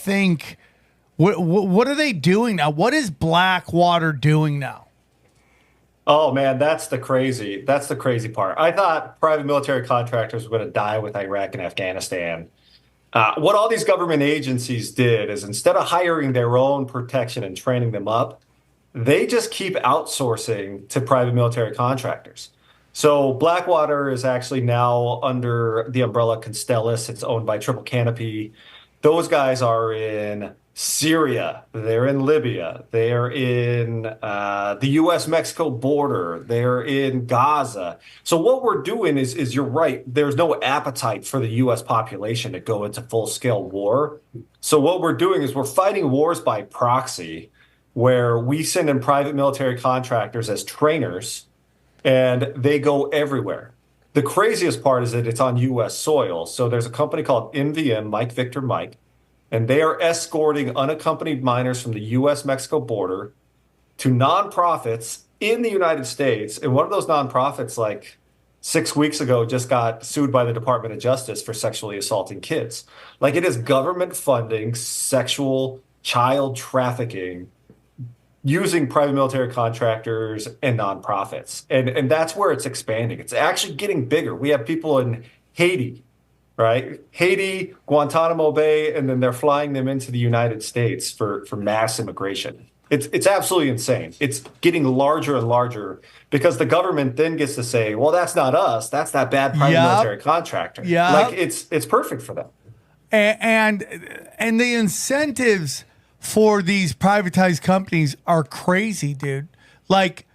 think? What are they doing now? What is Blackwater doing now? Oh man, that's the crazy part. I thought private military contractors were going to die with Iraq and Afghanistan. What all these government agencies did is instead of hiring their own protection and training them up, they just keep outsourcing to private military contractors. So Blackwater is actually now under the umbrella Constellus. It's owned by Triple Canopy. Those guys are in Syria. They're in Libya. They're in the U.S.-Mexico border. They're in Gaza. So what we're doing is you're right. There's no appetite for the U.S. population to go into full-scale war. So what we're doing is we're fighting wars by proxy, where we send in private military contractors as trainers, and they go everywhere. The craziest part is that it's on U.S. soil. So there's a company called MVM, Mike Victor Mike, and they are escorting unaccompanied minors from the U.S.-Mexico border to nonprofits in the United States. And one of those nonprofits, like 6 weeks ago, just got sued by the Department of Justice for sexually assaulting kids. Like, it is government funding sexual child trafficking using private military contractors and nonprofits. And that's where it's expanding. It's actually getting bigger. We have people in Haiti, right? Haiti, Guantanamo Bay, and then they're flying them into the United States for mass immigration. It's absolutely insane. It's getting larger and larger because the government then gets to say, well, that's not us. That's that bad private military contractor. Yeah. Like, it's perfect for them. And the incentives for these privatized companies are crazy, dude. Like,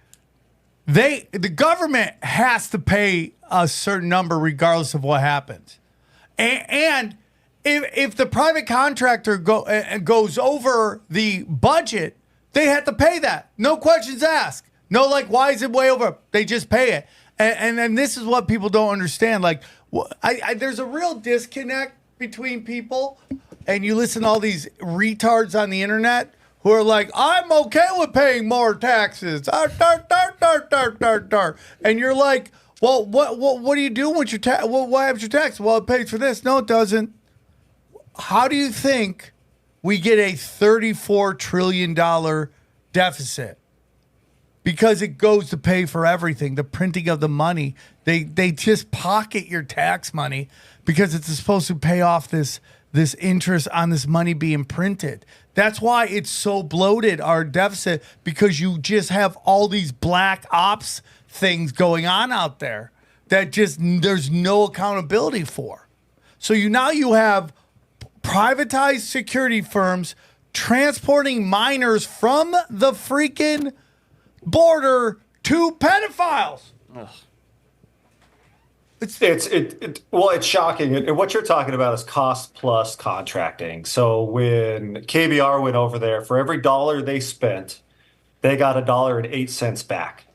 the government has to pay a certain number regardless of what happens. And if the private contractor goes over the budget, they have to pay that. No questions asked. No, like, why is it way over? They just pay it. And this is what people don't understand. Like, there's a real disconnect between people. And you listen to all these retards on the internet who are like, I'm okay with paying more taxes. And you're like, well, what are you doing with your tax? Well, what happens to your tax? Well, it pays for this. No, it doesn't. How do you think we get a $34 trillion deficit? Because it goes to pay for everything, the printing of the money. They just pocket your tax money because it's supposed to pay off this interest on this money being printed. That's why it's so bloated, our deficit, because you just have all these black ops things going on out there that just there's no accountability for. So you have privatized security firms transporting minors from the freaking border to pedophiles. Ugh. It's shocking. And what you're talking about is cost plus contracting. So when KBR went over there, for every dollar they spent, they got $1.08 back.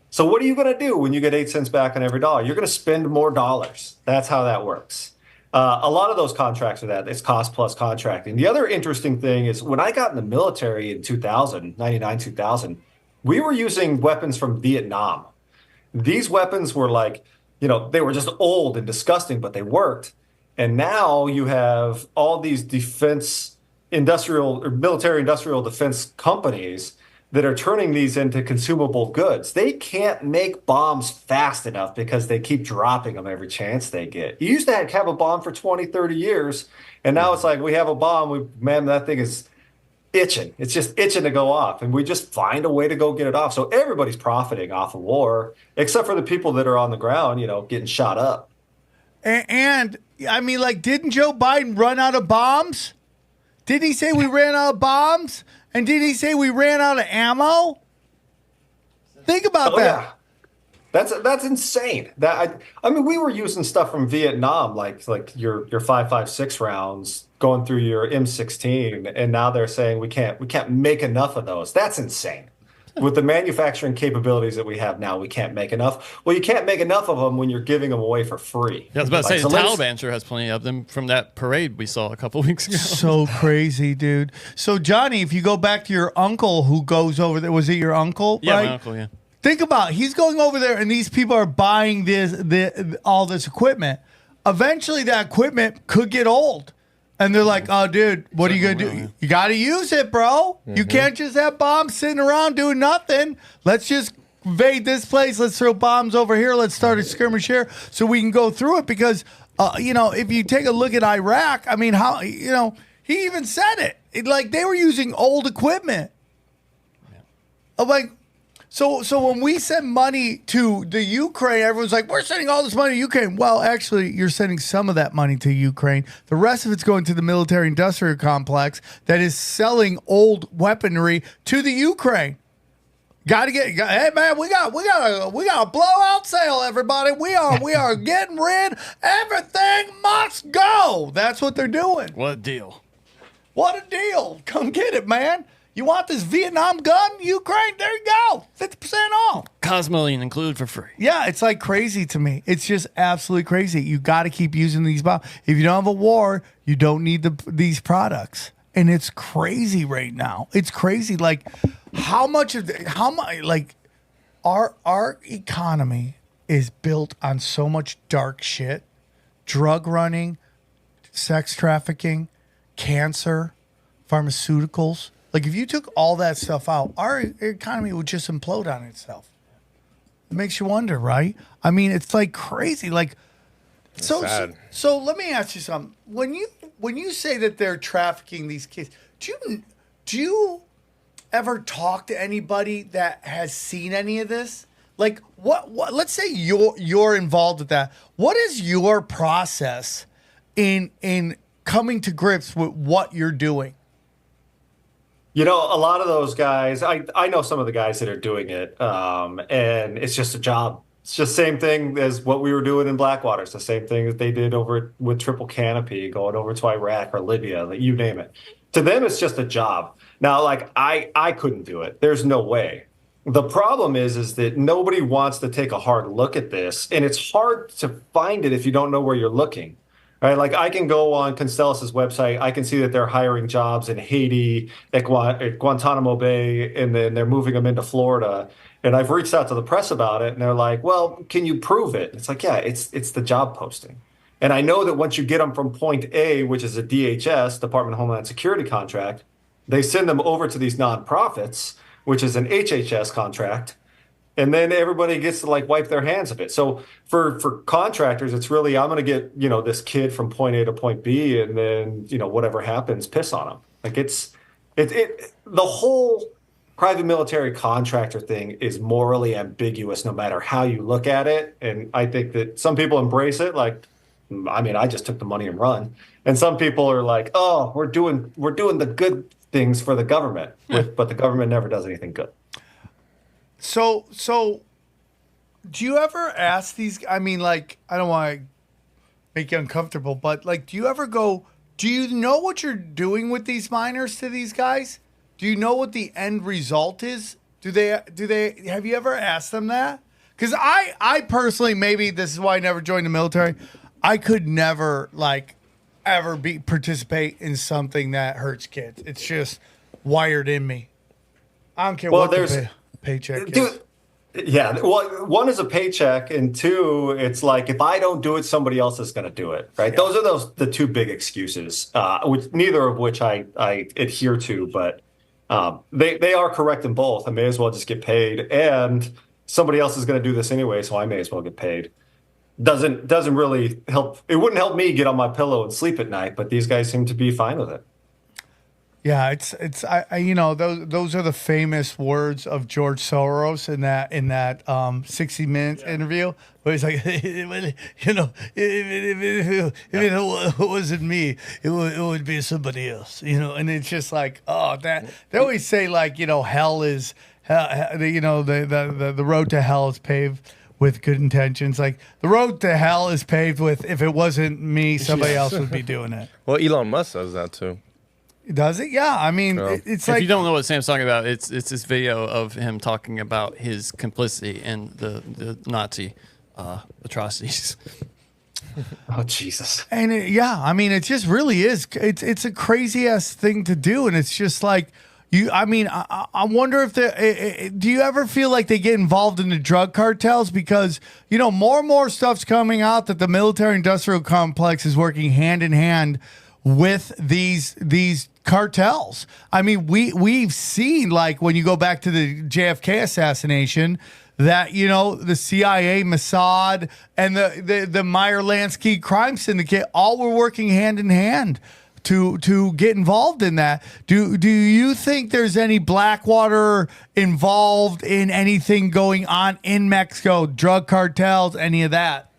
So what are you going to do when you get 8 cents back on every dollar? You're going to spend more dollars. That's how that works. A lot of those contracts are that. It's cost plus contracting. The other interesting thing is when I got in the military in 2000, 99, 2000, we were using weapons from Vietnam. These weapons were like, they were just old and disgusting, but they worked. And now you have all these defense industrial or military industrial defense companies that are turning these into consumable goods. They can't make bombs fast enough because they keep dropping them every chance they get. You used to have a bomb for 20, 30 years, and now it's like we have a bomb. That thing is itching. It's just itching to go off, and we just find a way to go get it off. So everybody's profiting off of war, except for the people that are on the ground, getting shot up. And I mean, like, didn't Joe Biden run out of bombs? Didn't he say we ran out of bombs? And did he say we ran out of ammo? Think about that. Yeah. That's insane. We were using stuff from Vietnam, like your 5.56 rounds going through your M16, and now they're saying we can't make enough of those. That's insane. With the manufacturing capabilities that we have now, we can't make enough. Well, you can't make enough of them when you're giving them away for free. Yeah, I was about to say, the Taliban sure has plenty of them from that parade we saw a couple weeks ago. So crazy, dude. So, Johnny, if you go back to your uncle who goes over there, was it your uncle? Yeah, right? my uncle, yeah. Think about it. He's going over there, and these people are buying all this equipment. Eventually, that equipment could get old. And they're like, "Oh, dude, what are you gonna do? You got to use it, bro. You can't just have bombs sitting around doing nothing. Let's just invade this place. Let's throw bombs over here. Let's start a skirmish here so we can go through it." Because, if you take a look at Iraq, I mean, he even said it. Like they were using old equipment. I'm like, so when we send money to the Ukraine, everyone's like, we're sending all this money to Ukraine. Well, actually, you're sending some of that money to Ukraine. The rest of it's going to the military-industrial complex that is selling old weaponry to the Ukraine. Hey man, we got a blowout sale, everybody. We are getting rid. Everything must go. That's what they're doing. What a deal. What a deal. Come get it, man. You want this Vietnam gun, Ukraine? There you go. 50% off. Cosmoline included for free. Yeah, it's like crazy to me. It's just absolutely crazy. You got to keep using these bombs. If you don't have a war, you don't need these products. And it's crazy right now. It's crazy. Like our economy is built on so much dark shit, drug running, sex trafficking, cancer, pharmaceuticals. Like, if you took all that stuff out, our economy would just implode on itself. It makes you wonder, right? I mean, it's like crazy. Like, so let me ask you something. When you say that they're trafficking these kids, do you ever talk to anybody that has seen any of this? Like, what let's say you're involved with that. What is your process in coming to grips with what you're doing? A lot of those guys, I know some of the guys that are doing it, and it's just a job. It's just the same thing as what we were doing in Blackwater. It's the same thing that they did over with Triple Canopy, going over to Iraq or Libya, like you name it. To them, it's just a job. Now, like, I couldn't do it. There's no way. The problem is that nobody wants to take a hard look at this, and it's hard to find it if you don't know where you're looking. Right, like I can go on Constellas's website. I can see that they're hiring jobs in Haiti, at Guantanamo Bay, and then they're moving them into Florida. And I've reached out to the press about it, and they're like, "Well, can you prove it?" It's like, yeah, it's the job posting. And I know that once you get them from point A, which is a DHS, Department of Homeland Security contract, they send them over to these nonprofits, which is an HHS contract. And then everybody gets to like wipe their hands of it. So for contractors, it's really, I'm going to get, this kid from point A to point B, and then, whatever happens, piss on him. Like the whole private military contractor thing is morally ambiguous no matter how you look at it. And I think that some people embrace it. Like, I mean, I just took the money and run. And some people are like, oh, we're doing the good things for the government, but the government never does anything good. So do you ever ask these? I mean, like, I don't want to make you uncomfortable, but like, do you ever go, do you know what you're doing with these minors to these guys? Do you know what the end result is? Do they, have you ever asked them that? Because I personally, maybe this is why I never joined the military. I could never ever participate in something that hurts kids. It's just wired in me. I don't care what the paycheck is. Yeah, well, one is a paycheck, and two, it's like if I don't do it, somebody else is going to do it, right? Yeah. Those are the two big excuses, neither of which I adhere to, but they are correct in both. I may as well just get paid, and somebody else is going to do this anyway, so I may as well get paid. Doesn't really help. It wouldn't help me get on my pillow and sleep at night, but these guys seem to be fine with it. Yeah, it's those are the famous words of George Soros in that 60 Minutes interview where he's like, if it wasn't me, it would be somebody else, and it's just like, oh, that they always say like, hell is the road to hell is paved with good intentions. Like the road to hell is paved with, if it wasn't me, somebody else would be doing it. Well, Elon Musk says that too. Does it? Yeah. I mean, it's like... If you don't know what Sam's talking about, it's this video of him talking about his complicity in the Nazi atrocities. Oh, Jesus. And I mean, it just really is. It's a crazy-ass thing to do, and it's just like... I wonder if do you ever feel like they get involved in the drug cartels? Because, more and more stuff's coming out that the military-industrial complex is working hand in hand with these cartels. I mean, we've seen, like, when you go back to the JFK assassination, that, you know, the CIA, Mossad, and the Meyer Lansky crime syndicate all were working hand in hand to get involved in that. Do you think there's any Blackwater involved in anything going on in Mexico, drug cartels, any of that?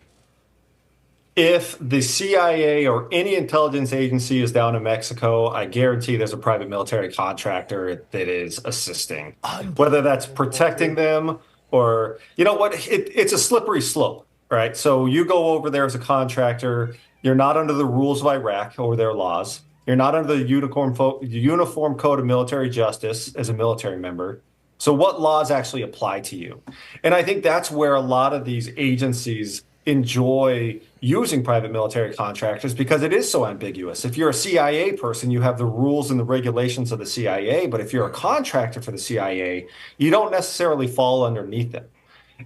If the CIA or any intelligence agency is down in Mexico, I guarantee there's a private military contractor that is assisting, whether that's protecting them or, you know what, it's a slippery slope, right? So you go over there as a contractor, you're not under the rules of Iraq or their laws. You're not under the Uniform Code of Military Justice as a military member. So what laws actually apply to you? And I think that's where a lot of these agencies enjoy using private military contractors, because it is so ambiguous. If you're a CIA person, you have the rules and the regulations of the CIA, but if you're a contractor for the CIA, you don't necessarily fall underneath it.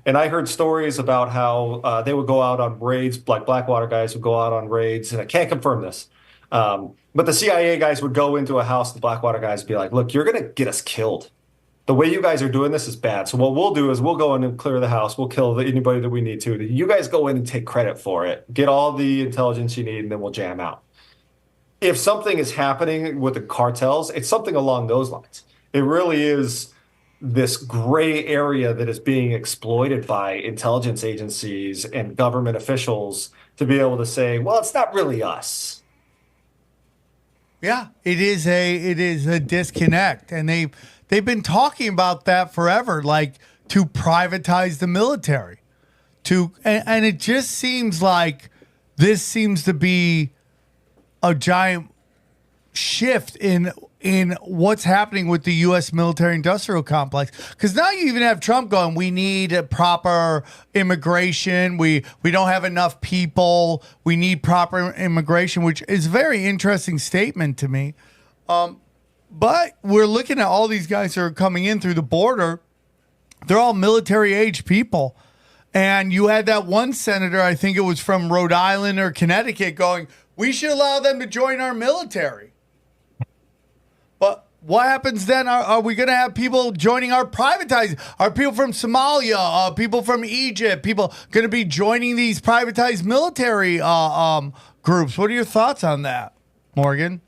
And I heard stories about how they would go out on raids, like Blackwater guys would go out on raids, and I can't confirm this, but the CIA guys would go into a house, the Blackwater guys would be like, look, you're going to get us killed. The way you guys are doing this is bad. So what we'll do is we'll go in and clear the house. We'll kill anybody that we need to. You guys go in and take credit for it. Get all the intelligence you need, and then we'll jam out. If something is happening with the cartels, it's something along those lines. It really is this gray area that is being exploited by intelligence agencies and government officials to be able to say, well, it's not really us. Yeah, it is a disconnect, and they've been talking about that forever, like to privatize the military, and it just seems like this seems to be a giant shift in what's happening with the U.S. military-industrial complex. Because now you even have Trump going, we need a proper immigration. We don't have enough people. We need proper immigration, which is a very interesting statement to me. But we're looking at all these guys who are coming in through the border. They're all military-age people. And you had that one senator, I think it was from Rhode Island or Connecticut, going, we should allow them to join our military. But what happens then? Are we going to have people joining our privatized? Are people from Somalia, people from Egypt, people going to be joining these privatized military groups? What are your thoughts on that, Morgan?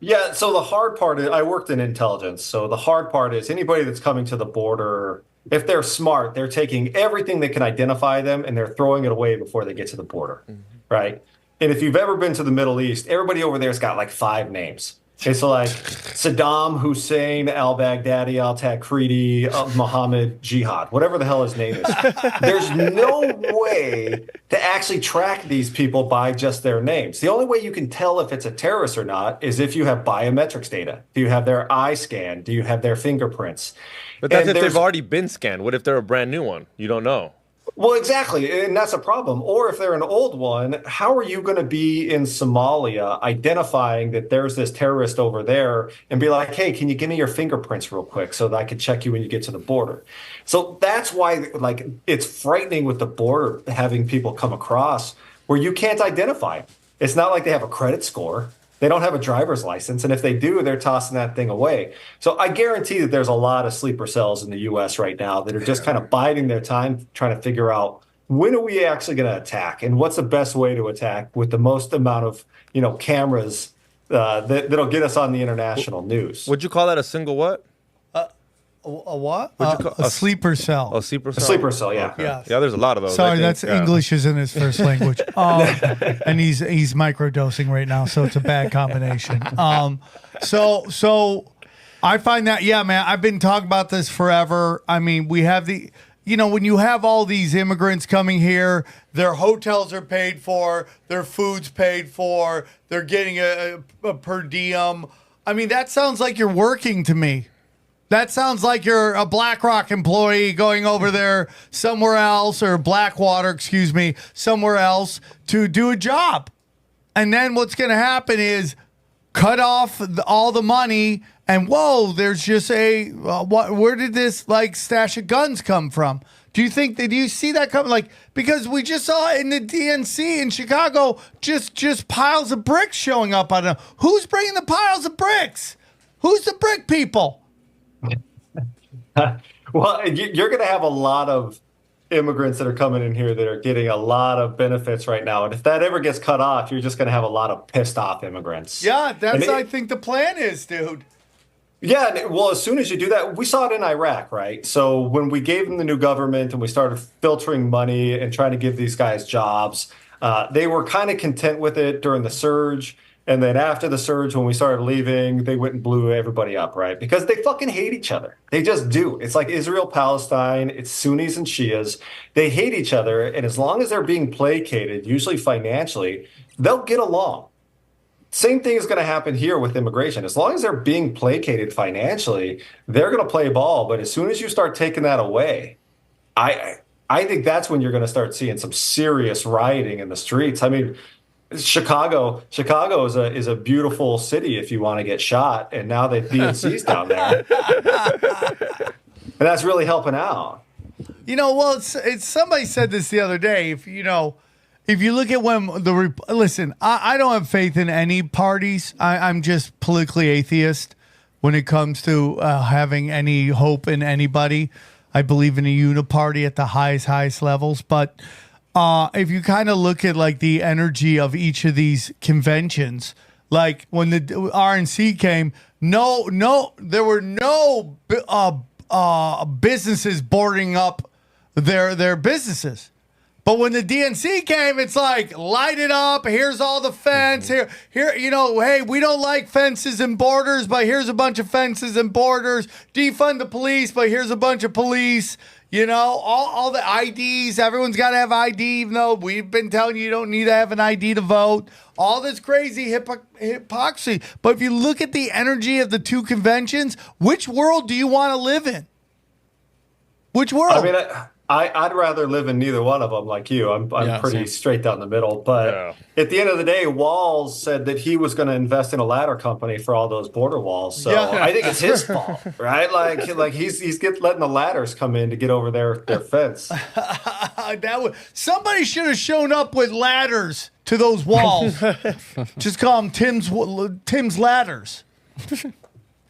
Yeah, so the hard part is, I worked in intelligence. So the hard part is anybody that's coming to the border, if they're smart, they're taking everything that can identify them and they're throwing it away before they get to the border, right? And if you've ever been to the Middle East, everybody over there's got like 5 names. It's like Saddam Hussein, al-Baghdadi, al-Takriti, Muhammad Jihad, whatever the hell his name is. There's no way to actually track these people by just their names. The only way you can tell if it's a terrorist or not is if you have biometrics data. Do you have their eye scan? Do you have their fingerprints? But that's if they've already been scanned. What if they're a brand new one? You don't know. Well, exactly. And that's a problem. Or if they're an old one, how are you going to be in Somalia identifying that there's this terrorist over there and be like, hey, can you give me your fingerprints real quick so that I can check you when you get to the border? So that's why, like, it's frightening with the border having people come across where you can't identify them. It's not like they have a credit score. They don't have a driver's license. And if they do, they're tossing that thing away. So I guarantee that there's a lot of sleeper cells in the U.S. right now that are just kind of biding their time, trying to figure out when are we actually going to attack and what's the best way to attack with the most amount of, cameras that'll get us on the international news. Would you call that a single what? A what? A sleeper cell. A sleeper cell? A sleeper cell, yeah. Okay. Yes. Yeah, there's a lot of those. Sorry, that's English isn't his first language. And he's microdosing right now, so it's a bad combination. So I find that, yeah, man, I've been talking about this forever. I mean, we have when you have all these immigrants coming here, their hotels are paid for, their food's paid for, they're getting a per diem. I mean, that sounds like you're working to me. That sounds like you're a BlackRock employee going over there somewhere else, or Blackwater, somewhere else to do a job. And then what's going to happen is cut off all the money, and whoa, there's just where did this like stash of guns come from? Do you see that coming? Like, because we just saw in the DNC in Chicago, just piles of bricks showing up. I don't know. Who's bringing the piles of bricks? Who's the brick people? Well, you're going to have a lot of immigrants that are coming in here that are getting a lot of benefits right now. And if that ever gets cut off, you're just going to have a lot of pissed off immigrants. Yeah, I think the plan is, dude. Yeah, well, as soon as you do that, we saw it in Iraq, right? So when we gave them the new government and we started filtering money and trying to give these guys jobs, they were kind of content with it during the surge. And then after the surge, when we started leaving, they went and blew everybody up, right? Because they fucking hate each other. They just do. It's like Israel, Palestine, it's Sunnis and Shias. They hate each other. And as long as they're being placated, usually financially, they'll get along. Same thing is going to happen here with immigration. As long as they're being placated financially, they're going to play ball. But as soon as you start taking that away, I think that's when you're going to start seeing some serious rioting in the streets. I mean, Chicago is a beautiful city if you want to get shot, and now the DNC's down there, and that's really helping out. Well, it's somebody said this the other day. If you look at when listen, I don't have faith in any parties. I'm just politically atheist when it comes to having any hope in anybody. I believe in a uniparty at the highest levels. But if you kind of look at like the energy of each of these conventions, like when the RNC came, there were no businesses boarding up their businesses. But when the DNC came, it's like, light it up. Here's all the fence. Here, hey, we don't like fences and borders, but here's a bunch of fences and borders. Defund the police, but here's a bunch of police. All the IDs. Everyone's got to have ID, even though we've been telling you don't need to have an ID to vote. All this crazy hypocrisy. But if you look at the energy of the two conventions, which world do you want to live in? Which world? I mean, I'd rather live in neither one of them like you. I'm pretty same. straight down the middle. But at the end of the day, Walls said that he was going to invest in a ladder company for all those border walls. So I think it's his fault, right? Like he's letting the ladders come in to get over their fence. Somebody should have shown up with ladders to those walls. Just call them Tim's ladders.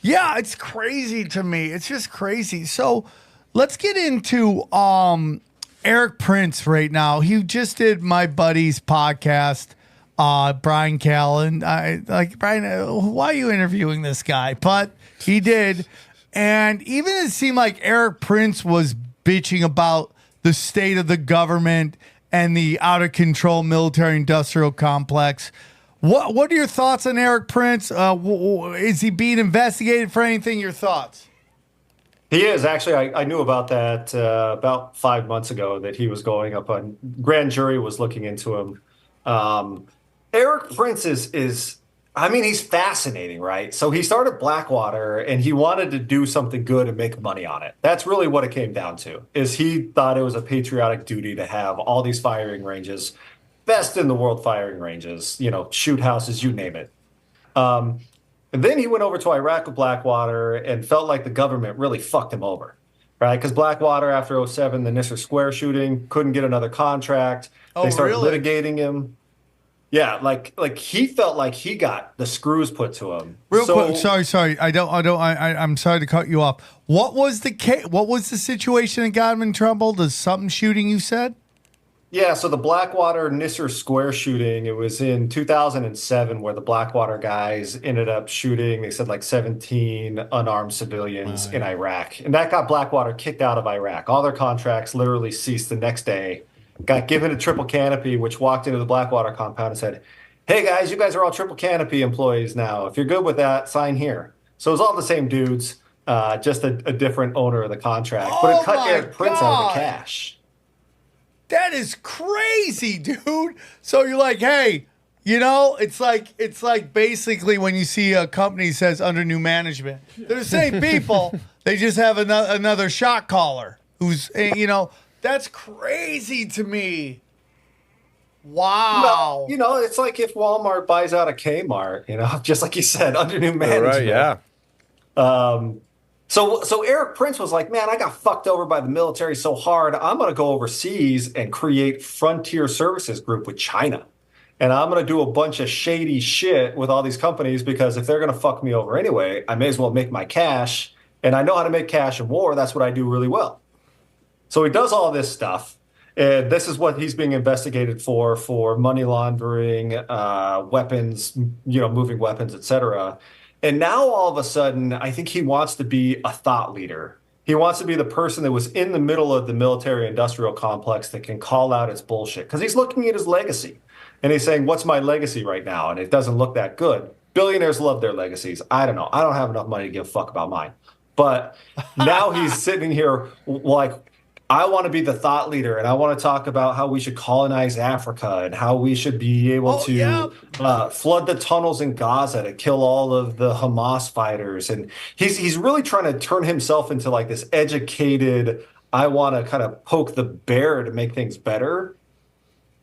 Yeah, it's crazy to me. It's just crazy. So let's get into Eric Prince right now. He just did my buddy's podcast, Brian Callen. Brian, why are you interviewing this guy? But he did. And even it seemed like Eric Prince was bitching about the state of the government and the out-of-control military-industrial complex. What are your thoughts on Eric Prince? Is he being investigated for anything? Your thoughts? He is. Actually, I knew about that about 5 months ago, that he was going up on grand jury was looking into him. Eric Prince is I mean, he's fascinating, right? So he started Blackwater and he wanted to do something good and make money on it. That's really what it came down to, is he thought it was a patriotic duty to have all these firing ranges, best in the world firing ranges, shoot houses, you name it. And then he went over to Iraq with Blackwater and felt like the government really fucked him over, right? Because Blackwater, after 2007, the Nisser Square shooting, couldn't get another contract. They started litigating him. Yeah, like he felt like he got the screws put to him. Real quick, sorry. I'm sorry to cut you off. What was the situation that got him in trouble? The something shooting you said? Yeah, so the Blackwater Nisser Square shooting, it was in 2007 where the Blackwater guys ended up shooting, they said 17 unarmed civilians in Iraq. And that got Blackwater kicked out of Iraq. All their contracts literally ceased the next day. Got given a triple canopy, which walked into the Blackwater compound and said, hey guys, you guys are all triple canopy employees now. If you're good with that, sign here. So it was all the same dudes, just a different owner of the contract. But it cut Eric Prince out of the cash. That is crazy, dude. So you're like, hey, it's like basically when you see a company says under new management, they're the same people. They just have another shot caller who's, that's crazy to me. Wow. Well, it's like if Walmart buys out a Kmart, just like you said, under new management. Right, yeah. So Eric Prince was like, man, I got fucked over by the military so hard. I'm going to go overseas and create Frontier Services Group with China. And I'm going to do a bunch of shady shit with all these companies because if they're going to fuck me over anyway, I may as well make my cash. And I know how to make cash in war. That's what I do really well. So he does all this stuff. And this is what he's being investigated for money laundering, weapons, moving weapons, etc. And now all of a sudden, I think he wants to be a thought leader. He wants to be the person that was in the middle of the military industrial complex that can call out its bullshit. Because he's looking at his legacy. And he's saying, what's my legacy right now? And it doesn't look that good. Billionaires love their legacies. I don't know. I don't have enough money to give a fuck about mine. But now he's sitting here like, I want to be the thought leader, and I want to talk about how we should colonize Africa and how we should be able to flood the tunnels in Gaza to kill all of the Hamas fighters. And he's really trying to turn himself into like this educated, I want to kind of poke the bear to make things better,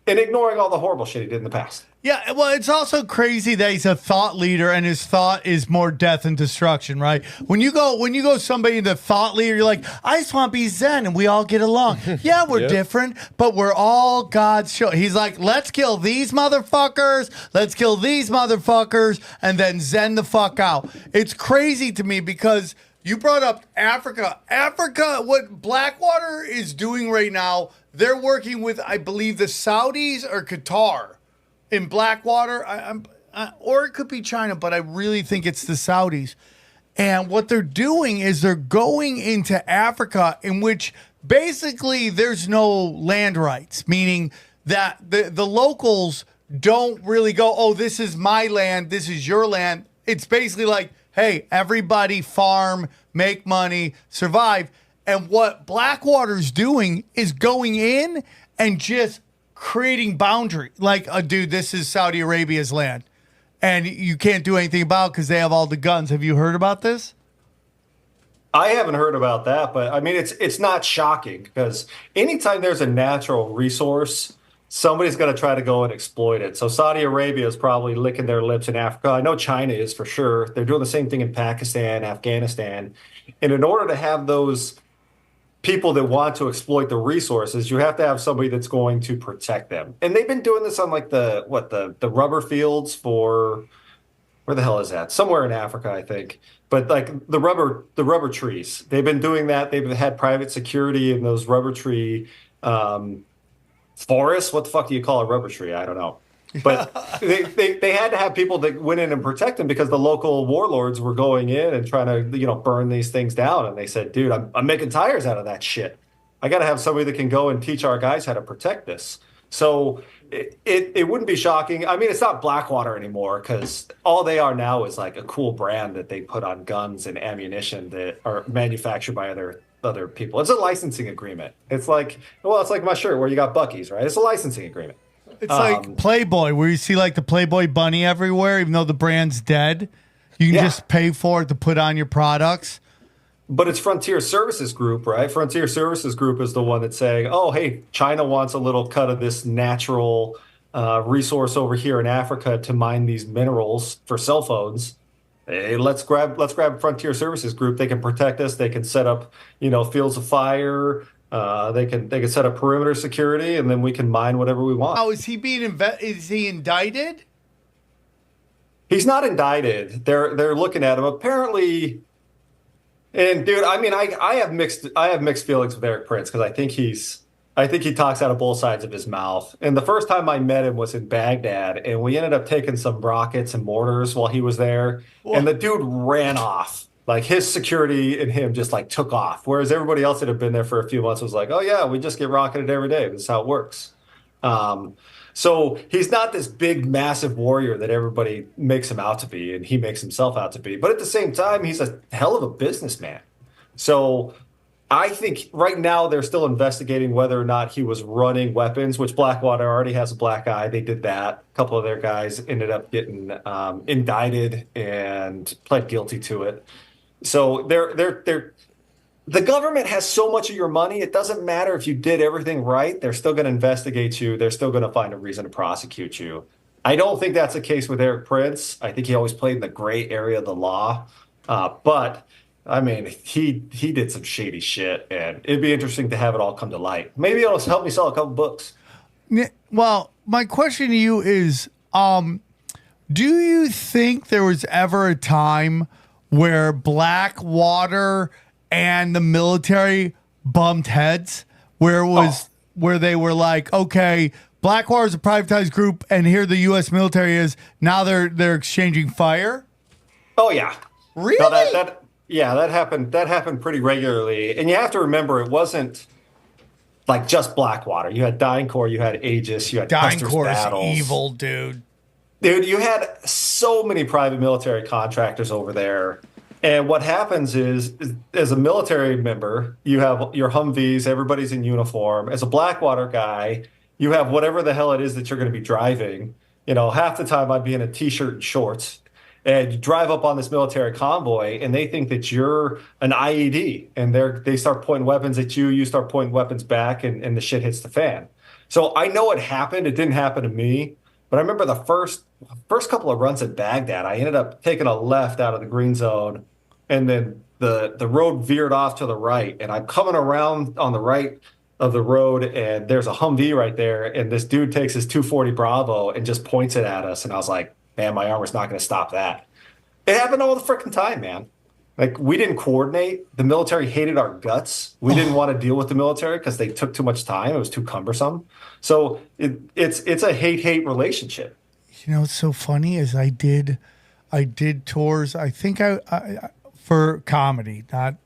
and ignoring all the horrible shit he did in the past. Yeah, well, it's also crazy that he's a thought leader and his thought is more death and destruction, right? When you go somebody the thought leader, you're like, I just want to be Zen and we all get along. Yeah, we're different, but we're all God's show. He's like, let's kill these motherfuckers, and then Zen the fuck out. It's crazy to me because you brought up Africa. Africa, what Blackwater is doing right now, they're working with, I believe, the Saudis or Qatar. In Blackwater, or it could be China, but I really think it's the Saudis. And what they're doing is they're going into Africa in which basically there's no land rights, meaning that the locals don't really go, oh, this is my land, this is your land. It's basically like, hey, everybody farm, make money, survive. And what Blackwater's doing is going in and just creating boundary. Like, dude, this is Saudi Arabia's land. And you can't do anything about it because they have all the guns. Have you heard about this? I haven't heard about that, but I mean, it's not shocking because anytime there's a natural resource, somebody's going to try to go and exploit it. So Saudi Arabia is probably licking their lips in Africa. I know China is for sure. They're doing the same thing in Pakistan, Afghanistan. And in order to have those people that want to exploit the resources, you have to have somebody that's going to protect them. And they've been doing this on like the rubber fields for, where the hell is that? Somewhere in Africa, I think. But like the rubber trees, they've been doing that. They've had private security in those rubber tree forests. What the fuck do you call a rubber tree? I don't know. But they had to have people that went in and protect them because the local warlords were going in and trying to, burn these things down. And they said, dude, I'm making tires out of that shit. I got to have somebody that can go and teach our guys how to protect this. So it wouldn't be shocking. I mean, it's not Blackwater anymore because all they are now is like a cool brand that they put on guns and ammunition that are manufactured by other people. It's a licensing agreement. It's like my shirt where you got Buc-ee's, right? It's a licensing agreement. It's like Playboy, where you see like the Playboy bunny everywhere, even though the brand's dead. You can just pay for it to put on your products. But it's Frontier Services Group, right? Frontier Services Group is the one that's saying, oh, hey, China wants a little cut of this natural resource over here in Africa to mine these minerals for cell phones. Hey, let's grab Frontier Services Group. They can protect us. They can set up, fields of fire. They can set up perimeter security, and then we can mine whatever we want. Oh, is he is he indicted? He's not indicted. They're looking at him. Apparently, and dude, I mean, I have mixed feelings with Eric Prince because I think he talks out of both sides of his mouth. And the first time I met him was in Baghdad, and we ended up taking some rockets and mortars while he was there. Whoa. And the dude ran off. Like his security and him just like took off. Whereas everybody else that had been there for a few months was like, oh yeah, we just get rocketed every day. This is how it works. So he's not this big, massive warrior that everybody makes him out to be, and he makes himself out to be. But at the same time, he's a hell of a businessman. So I think right now they're still investigating whether or not he was running weapons, which Blackwater already has a black eye. They did that. A couple of their guys ended up getting indicted and pled guilty to it. So they're the government has so much of your money. It doesn't matter if you did everything right. They're still going to investigate you. They're still going to find a reason to prosecute you. I don't think that's the case with Eric Prince. I think he always played in the gray area of the law. But I mean, he did some shady shit, and it'd be interesting to have it all come to light. Maybe it'll help me sell a couple books. Well, my question to you is, do you think there was ever a time where Blackwater and the military bumped heads, where it was where they were like, okay, Blackwater's a privatized group, and here the U.S. military is. Now they're exchanging fire. Oh yeah, Really? no, that happened. That happened pretty regularly, and you have to remember it wasn't like just Blackwater. You had DynCorp, you had Aegis, you had Custer's DynCorp Battles. is evil, dude. Dude, you had so many private military contractors over there. And what happens is, as a military member, you have your Humvees, everybody's in uniform. As a Blackwater guy, you have whatever the hell it is that you're going to be driving. You know, half the time I'd be in a t-shirt and shorts. And you drive up on this military convoy, and they think that you're an IED. And they start pointing weapons at you, you start pointing weapons back, and the shit hits the fan. So I know it happened. It didn't happen to me. But I remember the first couple of runs at Baghdad, I ended up taking a left out of the green zone, and then the road veered off to the right, and I'm coming around on the right of the road, and there's a Humvee right there, and this dude takes his 240 Bravo and just points it at us, and I was like, man, my armor's not going to stop that. It happened all the freaking time, man. Like, we didn't coordinate. The military hated our guts. We didn't want to deal with the military because they took too much time. It was too cumbersome. So it's a hate-hate relationship. You know what's so funny is I did tours. I think I for comedy, not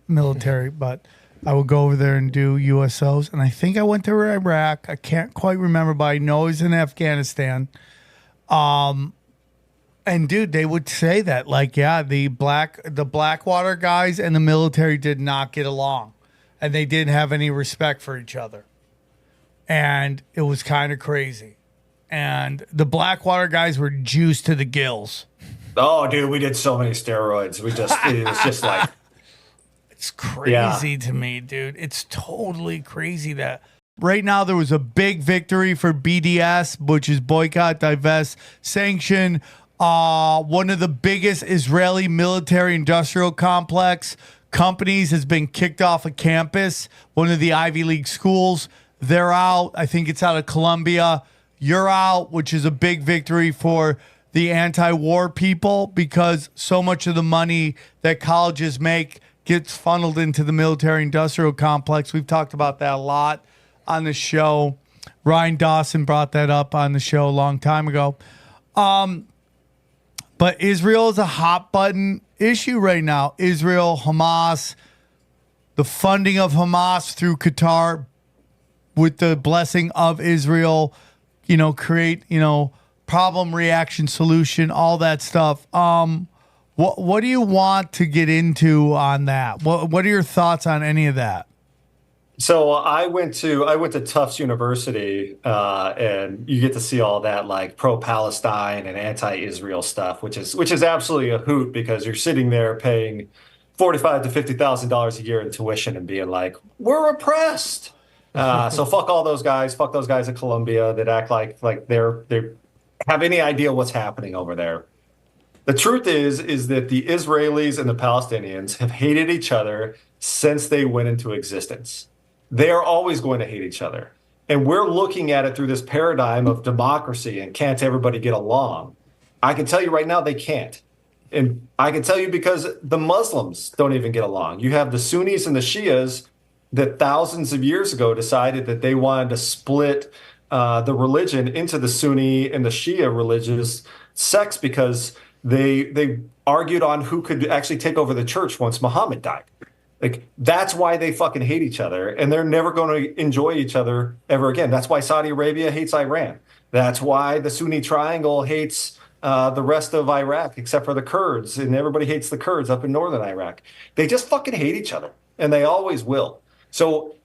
military, but I would go over there and do USOs. And I think I went to Iraq. I can't quite remember, but I know I was in Afghanistan. And dude, they would say that, like, yeah, the Blackwater guys and the military did not get along, and they didn't have any respect for each other, and it was kind of crazy. And the Blackwater guys were juiced to the gills. Oh, dude, we did so many steroids. It was just like, It's crazy to me, dude. It's totally crazy that right now there was a big victory for BDS, which is boycott, divest, sanction. One of the biggest Israeli military industrial complex companies has been kicked off a campus, one of the Ivy League schools. They're out. I think it's out of Columbia. You're out, which is a big victory for the anti-war people, because so much of the money that colleges make gets funneled into the military industrial complex. We've talked about that a lot on the show. Ryan Dawson brought that up on the show a long time ago. But Israel is a hot button issue right now. Israel, Hamas, the funding of Hamas through Qatar with the blessing of Israel, create, problem, reaction, solution, all that stuff. What do you want to get into on that? What are your thoughts on any of that? so I went to Tufts University, and you get to see all that, like, pro-Palestine and anti-Israel stuff, which is absolutely a hoot, because you're sitting there paying $45,000 to $50,000 a year in tuition and being like, we're oppressed. So fuck all those guys. Fuck those guys at Columbia that act like they have any idea what's happening over there. The truth is that the Israelis and the Palestinians have hated each other since they went into existence. They are always going to hate each other. And we're looking at it through this paradigm of democracy and can't everybody get along. I can tell you right now they can't. And I can tell you because the Muslims don't even get along. You have the Sunnis and the Shias that thousands of years ago decided that they wanted to split the religion into the Sunni and the Shia religious sects, because they argued on who could actually take over the church once Muhammad died. Like, that's why they fucking hate each other, and they're never going to enjoy each other ever again. That's why Saudi Arabia hates Iran. That's why the Sunni Triangle hates the rest of Iraq, except for the Kurds, and everybody hates the Kurds up in northern Iraq. They just fucking hate each other, and they always will. So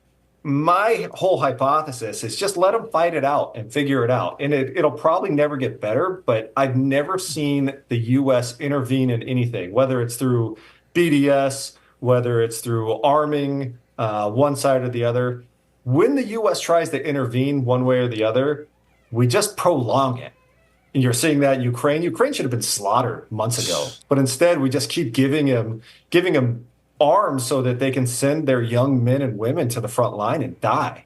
my whole hypothesis is just let them fight it out and figure it out. And it'll probably never get better, but I've never seen the U.S. intervene in anything, whether it's through BDS whether it's through arming one side or the other. When the U.S. tries to intervene one way or the other, we just prolong it. And you're seeing that in Ukraine. Ukraine should have been slaughtered months ago, but instead we just keep giving them arms so that they can send their young men and women to the front line and die.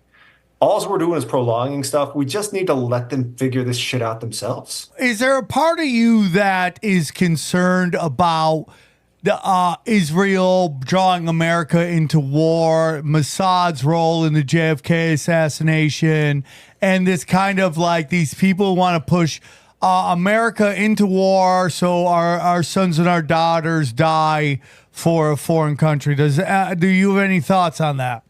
All we're doing is prolonging stuff. We just need to let them figure this shit out themselves. Is there a part of you that is concerned about the Israel drawing America into war, Mossad's role in the JFK assassination, and this kind of like these people want to push America into war so our sons and our daughters die for a foreign country? Do you have any thoughts on that?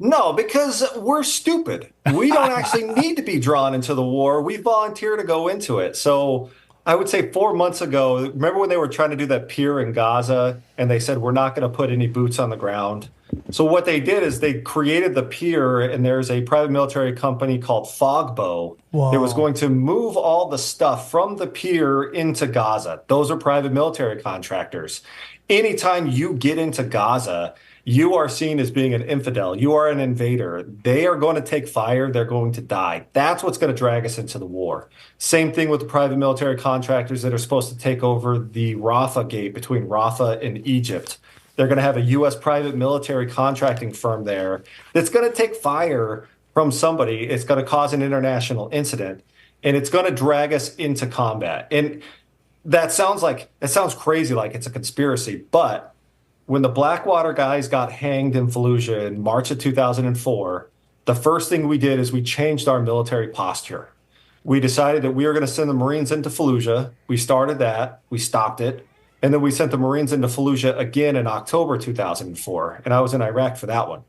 No, because we're stupid. We don't actually need to be drawn into the war. We volunteer to go into it. So I would say 4 months ago, remember when they were trying to do that pier in Gaza and they said, we're not going to put any boots on the ground? So what they did is they created the pier, and there's a private military company called Fogbow that was going to move all the stuff from the pier into Gaza. Those are private military contractors. Anytime you get into Gaza, you are seen as being an infidel. You are an invader. They are going to take fire. They're going to die. That's what's going to drag us into the war. Same thing with the private military contractors that are supposed to take over the Rafah gate between Rafah and Egypt. They're going to have a U.S. private military contracting firm there that's going to take fire from somebody. It's going to cause an international incident, and it's going to drag us into combat. And that sounds crazy, like it's a conspiracy, but when the Blackwater guys got hanged in Fallujah in March of 2004, the first thing we did is we changed our military posture. We decided that we were going to send the Marines into Fallujah. We started that. We stopped it. And then we sent the Marines into Fallujah again in October 2004. And I was in Iraq for that one.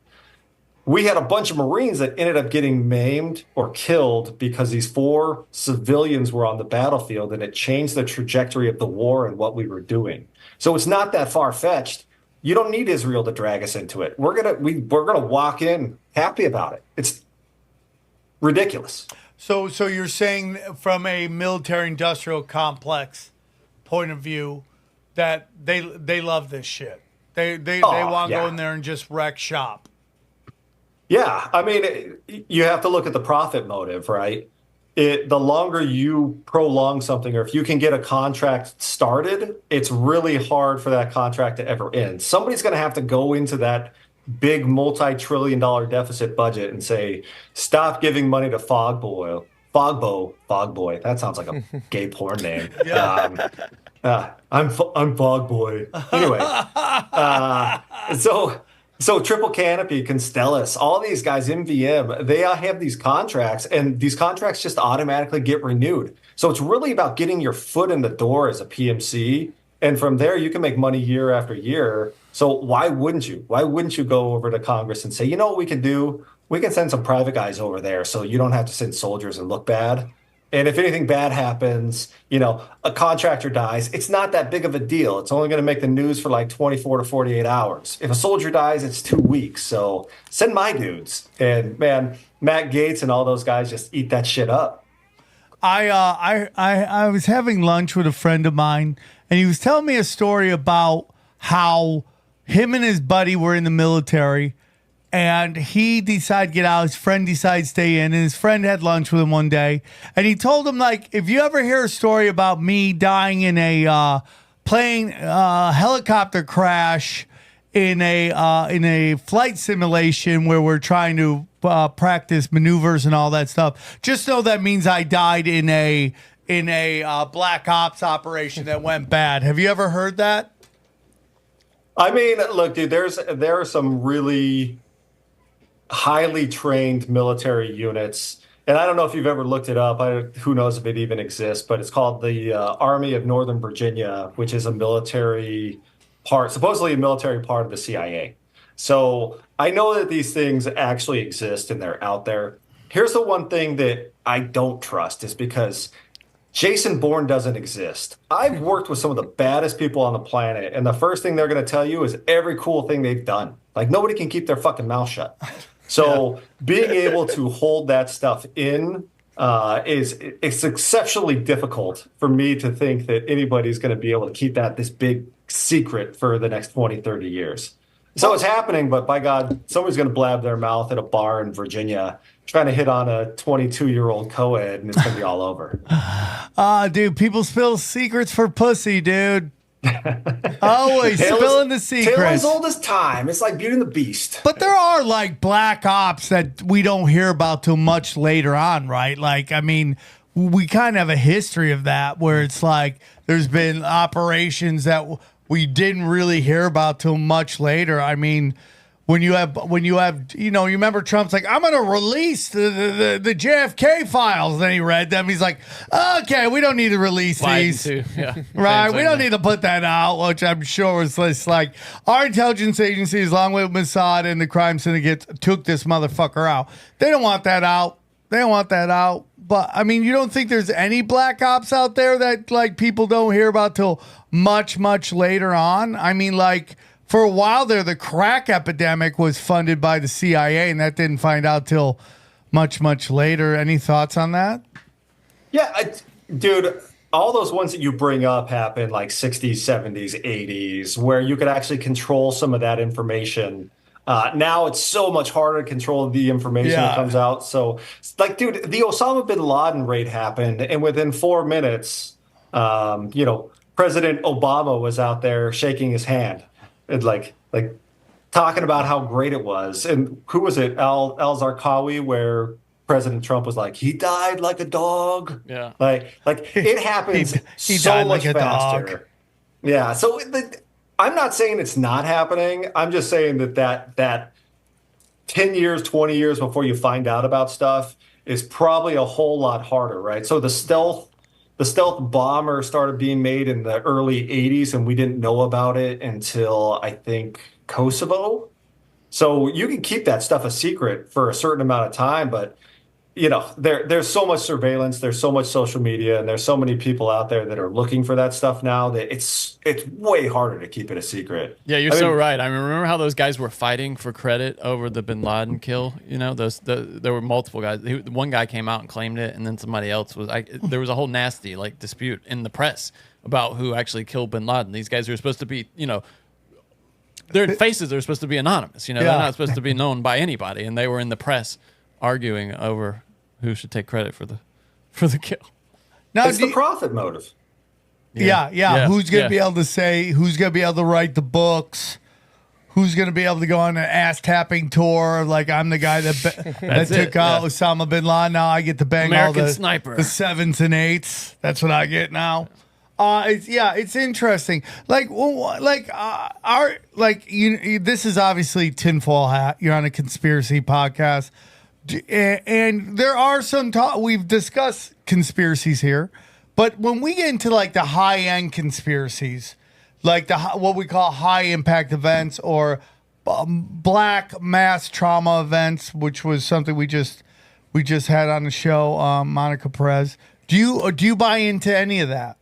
We had a bunch of Marines that ended up getting maimed or killed because these 4 civilians were on the battlefield, and it changed the trajectory of the war and what we were doing. So it's not that far-fetched. You don't need Israel to drag us into it. We're gonna walk in happy about it. It's ridiculous. So you're saying from a military-industrial complex point of view that they love this shit. They want to go in there and just wreck shop. Yeah, I mean, you have to look at the profit motive, right? The longer you prolong something, or if you can get a contract started, it's really hard for that contract to ever end. Somebody's going to have to go into that big multi-trillion-dollar deficit budget and say, stop giving money to Fogboy. That sounds like a gay porn name. Yeah. I'm Fogboy. Anyway, so Triple Canopy, Constellus, all these guys, MVM, they have these contracts, and these contracts just automatically get renewed. So it's really about getting your foot in the door as a PMC, and from there you can make money year after year. So why wouldn't you? Why wouldn't you go over to Congress and say, you know what we can do? We can send some private guys over there so you don't have to send soldiers and look bad. And if anything bad happens, a contractor dies, it's not that big of a deal. It's only going to make the news for like 24 to 48 hours. If a soldier dies, it's 2 weeks. So send my dudes. And man, Matt Gaetz and all those guys just eat that shit up. I was having lunch with a friend of mine, and he was telling me a story about how him and his buddy were in the military, and he decided to get out. His friend decided to stay in, and his friend had lunch with him one day. And he told him, like, if you ever hear a story about me dying in a plane helicopter crash in a flight simulation where we're trying to practice maneuvers and all that stuff, just know that means I died in a black ops operation that went bad. Have you ever heard that? I mean, look, dude, there are some really highly trained military units, and I don't know if you've ever looked it up. Who knows if it even exists, but it's called the Army of Northern Virginia, which is supposedly a military part of the CIA. So I know that these things actually exist and they're out there. Here's the one thing that I don't trust is because Jason Bourne doesn't exist. I've worked with some of the baddest people on the planet, and the first thing they're going to tell you is every cool thing they've done. Like, nobody can keep their fucking mouth shut. So being able to hold that stuff in it's exceptionally difficult for me to think that anybody's going to be able to keep this big secret for the next 20, 30 years. So it's happening, but by God, somebody's going to blab their mouth at a bar in Virginia trying to hit on a 22-year-old co-ed, and it's going to be all over. Dude, people spill secrets for pussy, dude. Always spilling the secrets. Tale as old as time. It's like Beauty and the Beast. But there are like black ops that we don't hear about till much later on, right? Like, I mean, we kind of have a history of that where it's like there's been operations that we didn't really hear about till much later. I mean, when you have, you remember Trump's like, I'm going to release the JFK files. Then he read them. He's like, okay, we don't need to release these. Too. Yeah. Right. We don't need to put that out, which I'm sure was just like our intelligence agencies, along with Mossad and the crime syndicates, took this motherfucker out. They don't want that out. They don't want that out. But I mean, you don't think there's any black ops out there that like people don't hear about till much, much later on? I mean, like for a while there, the crack epidemic was funded by the CIA, and that didn't find out till much, much later. Any thoughts on that? Yeah, dude, all those ones that you bring up happened like 60s, 70s, 80s, where you could actually control some of that information. Now it's so much harder to control the information that comes out. So, like, dude, the Osama bin Laden raid happened, and within 4 minutes, President Obama was out there shaking his hand and like talking about how great it was. And who was it? Al Zarqawi, where President Trump was like, he died like a dog. Yeah, like it happens he so died much like a faster. dog. Yeah, so I'm not saying it's not happening. I'm just saying that 10 years, 20 years before you find out about stuff is probably a whole lot harder, right? So the stealth bomber started being made in the early 80s, and we didn't know about it until, I think, Kosovo. So you can keep that stuff a secret for a certain amount of time, but there's so much surveillance, there's so much social media, and there's so many people out there that are looking for that stuff now that it's way harder to keep it a secret. Yeah, you're so right. I remember how those guys were fighting for credit over the bin Laden kill. There were multiple guys. One guy came out and claimed it, and then somebody else was. There was a whole nasty dispute in the press about who actually killed bin Laden. These guys were supposed to be, their faces are supposed to be anonymous. They're not supposed to be known by anybody, and they were in the press arguing over who should take credit for the kill. Now, it's the profit motive. Yeah. Who's going to be able to say? Who's going to be able to write the books? Who's going to be able to go on an ass tapping tour? Like, I'm the guy that took out Osama bin Laden. Now I get to bang American all the sniper. The 7s and 8s. That's what I get now. It's interesting. This is obviously Tinfoil Hat. You're on a conspiracy podcast. And there are some we've discussed conspiracies here, but when we get into like the high end conspiracies, like what we call high impact events or black mass trauma events, which was something we just had on the show, Monica Perez. Do you buy into any of that?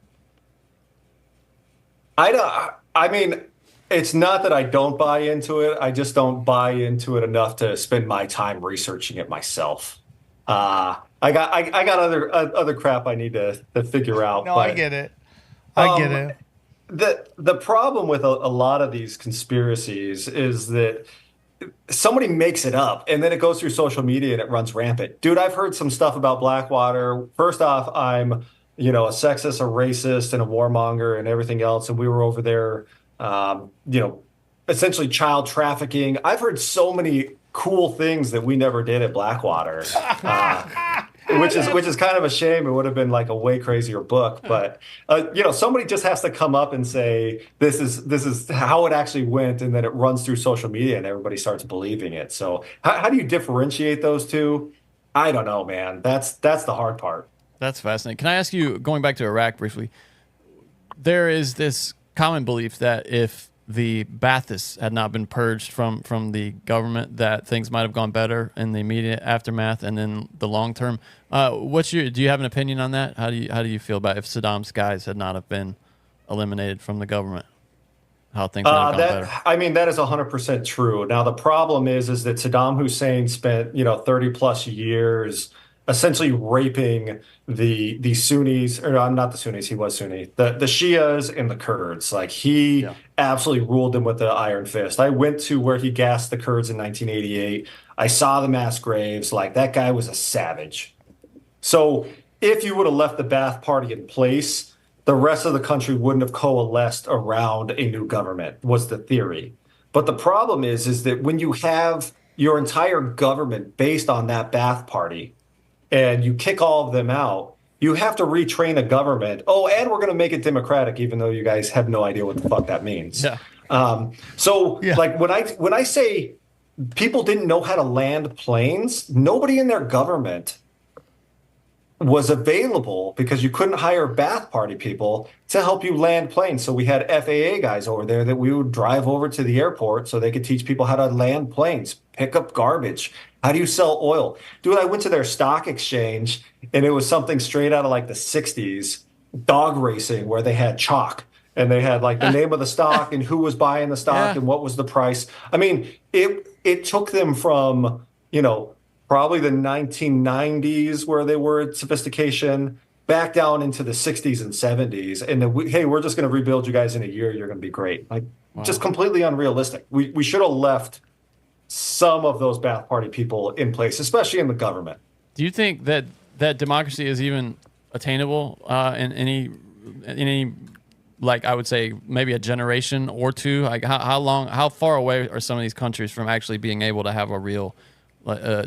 I don't. I mean, it's not that I don't buy into it. I just don't buy into it enough to spend my time researching it myself. I got other crap I need to figure out. No, I get it. I get it. The problem with a lot of these conspiracies is that somebody makes it up and then it goes through social media and it runs rampant. Dude, I've heard some stuff about Blackwater. First off, I'm a sexist, a racist, and a warmonger and everything else. And we were over there, essentially child trafficking. I've heard so many cool things that we never did at Blackwater, which is kind of a shame. It would have been like a way crazier book, but somebody just has to come up and say this is how it actually went, and then it runs through social media and everybody starts believing it. So how do you differentiate those two? I don't know, man. That's the hard part. That's fascinating. Can I ask you, going back to Iraq briefly, there is this common belief that if the Baathists had not been purged from the government, that things might have gone better in the immediate aftermath and in the long term. Do you have an opinion on that? How do you feel about if Saddam's guys had not have been eliminated from the government? How things might have gone better? I mean, that is 100% true. Now, the problem is that Saddam Hussein spent 30 plus years essentially raping the Sunnis, or not the Sunnis, he was Sunni, the Shias and the Kurds. Like he absolutely ruled them with the iron fist. I went to where he gassed the Kurds in 1988. I saw the mass graves. Like that guy was a savage. So if you would have left the Ba'ath Party in place, the rest of the country wouldn't have coalesced around a new government, was the theory. But the problem is that when you have your entire government based on that Ba'ath Party and you kick all of them out, you have to retrain a government. Oh, and we're going to make it democratic, even though you guys have no idea what the fuck that means. Yeah. Like when I say people didn't know how to land planes, nobody in their government was available because you couldn't hire Ba'ath Party people to help you land planes. So we had FAA guys over there that we would drive over to the airport so they could teach people how to land planes, pick up garbage. How do you sell oil? Dude, I went to their stock exchange and it was something straight out of like the 60s, dog racing, where they had chalk and they had like the name of the stock and who was buying the stock and what was the price. I mean, it took them from, probably the 1990s where they were at sophistication back down into the 60s and 70s. And then hey, we're just going to rebuild you guys in a year. You're going to be great. Like just completely unrealistic. We should have left some of those Ba'ath Party people in place, especially in the government. Do you think that democracy is even attainable in any like I would say maybe a generation or two? Like how far away are some of these countries from actually being able to have a real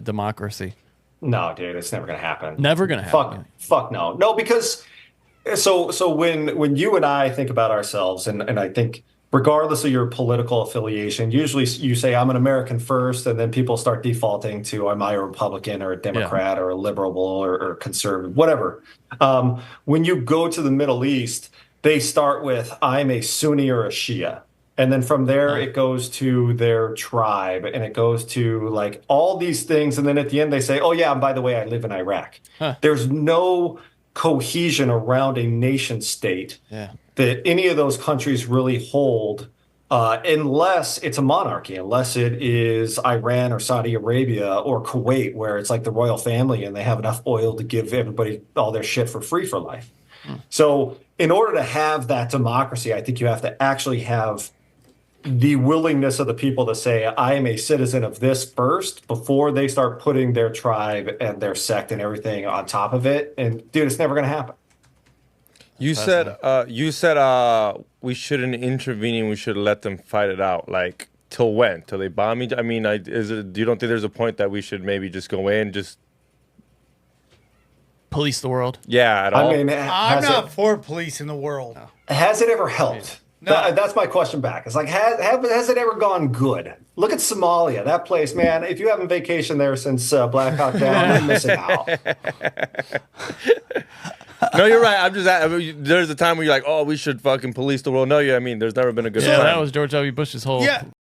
democracy? No, dude, it's never going to happen. Never going to happen. Fuck no. No, because so when you and I think about ourselves, and I think regardless of your political affiliation, usually you say I'm an American first, and then people start defaulting to am I a Republican or a Democrat or a liberal or conservative, whatever. When you go to the Middle East, they start with I'm a Sunni or a Shia. And then from there, it goes to their tribe and it goes to like all these things. And then at the end, they say, oh, yeah, and by the way, I live in Iraq. There's no cohesion around a nation state that any of those countries really hold unless it's a monarchy, unless it is Iran or Saudi Arabia or Kuwait, where it's like the royal family and they have enough oil to give everybody all their shit for free for life. So in order to have that democracy, I think you have to actually have the willingness of the people to say, I am a citizen of this first before they start putting their tribe and their sect and everything on top of it. And dude, it's never going to happen. You said we shouldn't intervene and we should let them fight it out. Like till when? Till they bomb each? I mean, do you don't think there's a point that we should maybe just go in, just police the world? Yeah, at all. I'm not for policing the world. Has it ever helped? No. That's my question back. It's like, has it ever gone good? Look at Somalia. That place, man, if you haven't vacationed there since Black Hawk Down, you're missing out. No, you're right. There's a time where you're like, oh, we should fucking police the world. No, I mean, there's never been a good time. That was George W. Bush's whole